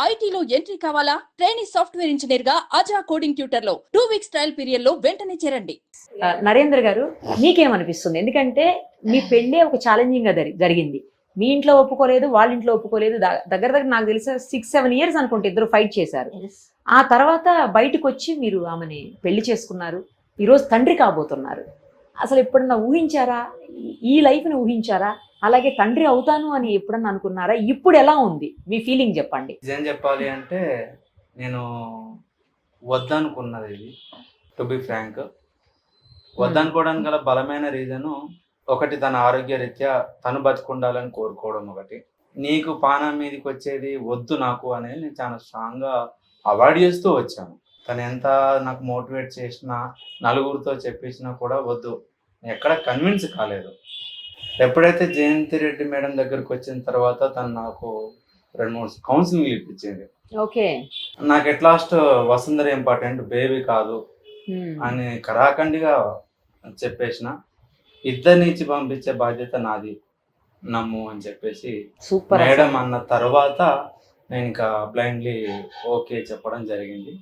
ఐటీలో ఎంట్రీ కావాలా? Trainee software engineer గా అజా కోడింగ్ ట్యూటర్ లో 2 వీక్స్ ట్రయల్ పీరియడ్ లో వెంటనే చేరండి. నరేంద్ర గారు, మీకేమనిపిస్తుంది? ఎందుకంటే మీ పెళ్ళే ఒక ఛాలెంజింగ్ గా జరిగింది. మీ ఇంట్లో ఒప్పుకోలేదు, వాళ్ళ ఇంట్లో ఒప్పుకోలేదు. దగ్గర నాకు తెలిసి 6-7 years అనుకుంటే ఇద్దరు ఫైట్ చేశారు. ఆ తర్వాత బయటకు వచ్చి మీరు ఆమెని పెళ్లి చేసుకున్నారు. ఈరోజు తండ్రి కాబోతున్నారు. అసలు ఎప్పుడన్నా ఊహించారా? ఈ లైఫ్ని ఊహించారా? అలాగే తండ్రి అవుతాను అని ఎప్పుడన్నా అనుకున్నారా? ఇప్పుడు ఎలా ఉంది మీ ఫీలింగ్ చెప్పండి. ఏం చెప్పాలి అంటే, నేను వద్దనుకున్నది ఇది, టు బి ఫ్రాంక్. వద్దనుకోవడానికి గల బలమైన రీజను ఒకటి, తన ఆరోగ్య రీత్యా తను బతికుండాలని కోరుకోవడం ఒకటి. నీకు పానం మీదకి వచ్చేది వద్దు నాకు అనేది నేను చాలా స్ట్రాంగ్గా అవాయిడ్ చేస్తూ వచ్చాను. తను ఎంత నాకు మోటివేట్ చేసినా, నలుగురితో చెప్పించినా కూడా వద్దు, ఎక్కడ కన్విన్స్ కాలేదు. ఎప్పుడైతే జయంతి రెడ్డి మేడం దగ్గరికి వచ్చిన తర్వాత తను నాకు 2-3 కౌన్సిలింగ్ ఇప్పించింది. ఓకే, నాకు at last Vasundhara important, baby కాదు అని కరాఖండిగా చెప్పేసిన. ఇద్దరిని ఇచ్చి పంపించే బాధ్యత నాది, నమ్ము అని చెప్పేసి సూపర్ మేడం అన్న తర్వాత నేను ఇంకా బ్లైండ్లీ ఓకే చెప్పడం జరిగింది.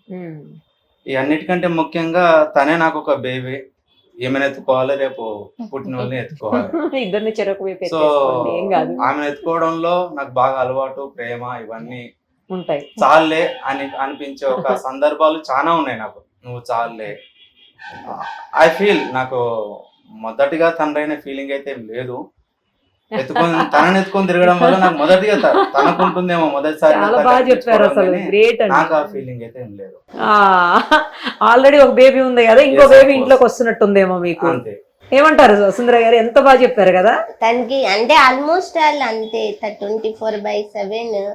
ఈ అన్నిటికంటే ముఖ్యంగా తనే నాకు ఒక బేబీ. ఏమైనా ఎత్తుకోవాలి, రేపు పుట్టిన వాళ్ళని ఎత్తుకోవాలి. ఇద్దరిని చెరకు. సో ఆమెను ఎత్తుకోవడంలో నాకు బాగా అలవాటు, ప్రేమ ఇవన్నీ ఉంటాయి. చాలే అని అనిపించే ఒక సందర్భాలు చాలా ఉన్నాయి నాకు. నువ్వు చాలే, ఐ ఫీల్, నాకు మొదటిగా తండ్రైన ఫీలింగ్ అయితే లేదు. తనని ఎత్తుకొని తిరగడం వల్ల నాకు మొదటిగా తనకుంటుందేమో మొదటిసారి. నాకు ఆ ఫీలింగ్ అయితే ఏం లేదు. ఆల్రెడీ ఒక బేబీ ఉంది కదా, ఇంకో బేబీ ఇంట్లోకి వస్తున్నట్టుందేమో మీకు. అంతే. ఏమంటారు సుందర గారు? ఎంత బాగా చెప్పారు కదా. తనకి అంటే ఆల్మోస్ట్ ఆల్ అంతే, 24/7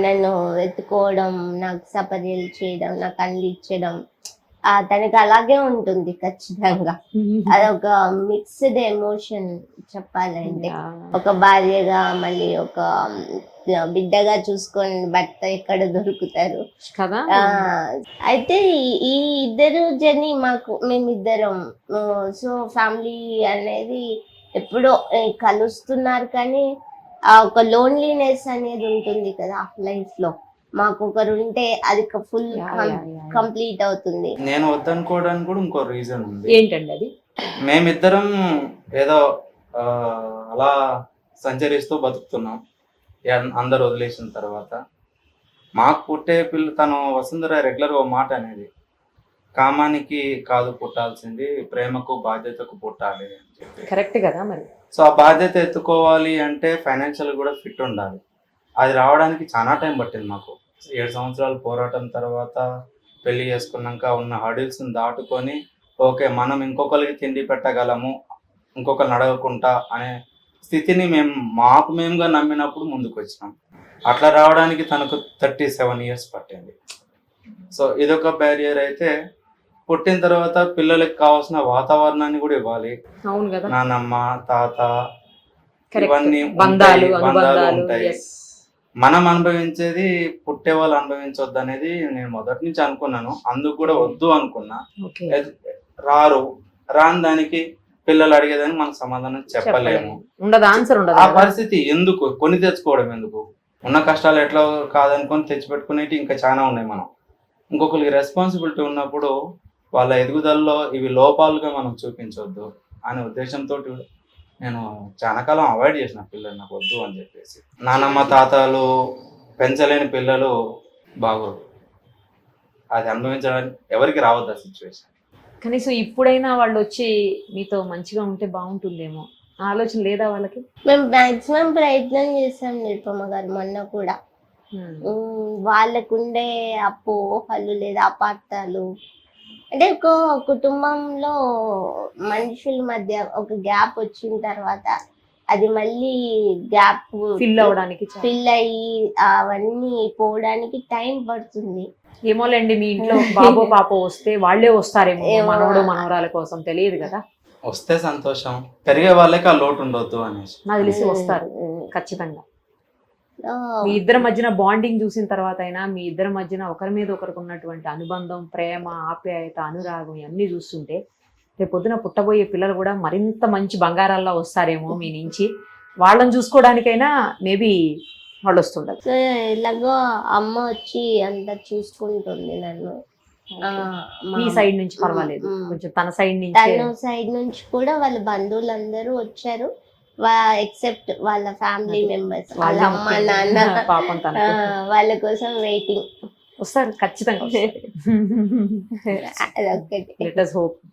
నన్ను ఎత్తుకోవడం, నాకు సపర్యలు చేయడం, నాకు అందించడం, తనకి అలాగే ఉంటుంది ఖచ్చితంగా. అదొక మిక్స్డ్ ఎమోషన్ చెప్పాలంటే. ఒక భార్యగా, మళ్ళీ ఒక బిడ్డగా చూసుకొని భర్త ఎక్కడ దొరుకుతారు కదా. అయితే ఈ ఇద్దరు జర్నీ మేమిద్దరం, సో ఫ్యామిలీ అనేది ఎప్పుడో కలుస్తున్నారు, కానీ ఆ ఒక లోన్లీనెస్ అనేది ఉంటుంది కదా లైఫ్ లో. మాకు ఒకరు ఉంటే అది ఫుల్ కంప్లీట్ అవుతుంది. నేను వద్దనుకోవడానికి కూడా ఇంకో రీజన్ ఉంది. ఏంటండి అది? మేమిద్దరం ఏదో అలా సంచరిస్తూ బతుకుతున్నాం. అందరు వదిలేసిన తర్వాత మాకు పుట్టే పిల్ల, తను వసుంధర రెగ్యులర్ ఓ మాట అనేది, కామానికి కాదు పుట్టాల్సింది, ప్రేమకు బాధ్యతకు పుట్టాలి అని చెప్పి. కరెక్ట్ కదా మరి. సో ఆ బాధ్యత ఎత్తుకోవాలి అంటే ఫైనాన్షియల్ కూడా ఫిట్ ఉండాలి. అది రావడానికి చాలా టైం పట్టింది మాకు. 7 సంవత్సరాలు పోరాటం తర్వాత పెళ్లి చేసుకున్నాక ఉన్న హడిల్స్ని దాటుకొని, ఓకే మనం ఇంకొకరికి తిండి పెట్టగలము, ఇంకొకరిని అడగకుండా అనే స్థితిని మేముగా నమ్మినప్పుడు ముందుకు వచ్చినాం. అట్లా రావడానికి తనకు 37 years పట్టింది. సో ఇదొక బ్యారియర్. అయితే పుట్టిన తర్వాత పిల్లలకి కావాల్సిన వాతావరణాన్ని కూడా ఇవ్వాలి. అవును కదా. నానమ్మ, తాత, ఇవన్నీ బంధాలు ఉంటాయి. మనం అనుభవించేది పుట్టే వాళ్ళు అనుభవించొద్దు అనేది నేను మొదటి నుంచి అనుకున్నాను. అందుకు కూడా వద్దు అనుకున్నా. రాని దానికి పిల్లలు అడిగేదానికి మనకు సమాధానం చెప్పలేము. ఆ పరిస్థితి ఎందుకు కొని తెచ్చుకోవడం ఎందుకు? ఉన్న కష్టాలు ఎట్లా కాదనుకొని తెచ్చిపెట్టుకునేవి ఇంకా చాలా ఉన్నాయి. మనం ఇంకొకరికి రెస్పాన్సిబిలిటీ ఉన్నప్పుడు వాళ్ళ ఎదుగుదలలో ఇవి లోపాలుగా మనం చూపించవద్దు అనే ఉద్దేశంతో నేను చాలా కాలం అవాయిడ్ చేసిన పిల్లలు, నాకు వద్దు అని చెప్పేసి. నానమ్మ తాతలు పెంచలేని పిల్లలు బాగోదు, అది అనుభవించడానికి ఎవరికి రావద్దు ఆ సిచ్యువేషన్. కనీసం ఇప్పుడైనా వాళ్ళు వచ్చి మీతో మంచిగా ఉంటే బాగుంటుందేమో ఆలోచన లేదా వాళ్ళకి? మేము మాక్సిమం ప్రయత్నం చేసాం నిరుపమ గారు. మొన్న కూడా వాళ్ళకుండే అపోహలు లేదా అపార్థాలు, అంటే ఒక కుటుంబంలో మనుషుల మధ్య ఒక గ్యాప్ వచ్చిన తర్వాత అది మళ్ళీ గ్యాప్ ఫిల్ అయ్యి అవన్నీ పోవడానికి టైం పడుతుంది. ఏమోలేండి, మీ ఇంట్లో బాబో పాపో వస్తే వాళ్ళే వస్తారేమో, మనవడు మనవరాల కోసం, తెలియదు కదా. వస్తే సంతోషం, పెరిగే వాళ్ళకి ఆ లోటు ఉండొద్దు అనేసి నాకు తెలిసి వస్తారు ఖచ్చితంగా. మీ ఇద్దరి మధ్యన బాండింగ్ చూసిన తర్వాత అయినా, మీ ఇద్దరి మధ్యన ఒకరి మీద ఒకరికి ఉన్నటువంటి అనుబంధం, ప్రేమ, ఆప్యాయత, అనురాగం ఇవన్నీ చూస్తుంటే రేపు పొద్దున పుట్టబోయే పిల్లలు కూడా మరింత మంచి బంగారాల్లో వస్తారేమో మీ నుంచి. వాళ్ళని చూసుకోవడానికైనా మేబీ వాళ్ళు వస్తుండదు. సో ఇలాగో అమ్మ వచ్చి అంతా చూసుకుంటుంది నన్ను. ఆ, మీ మా- సైడ్ నుంచి పర్వాలేదు, మ్మ్. కొంచెం తన సైడ్ నుంచి తను సైడ్ నుంచి కూడా వాళ్ళ బంధువులందరూ వచ్చారు, ఎక్సెప్ట్ వాళ్ళ ఫ్యామిలీ మెంబర్స్, వాళ్ళ అమ్మ నాన్న పాపం తన వాళ్ళ కోసం వెయిటింగ్. వస్తారు ఖచ్చితంగా. అదొక్కటి. Let us hope.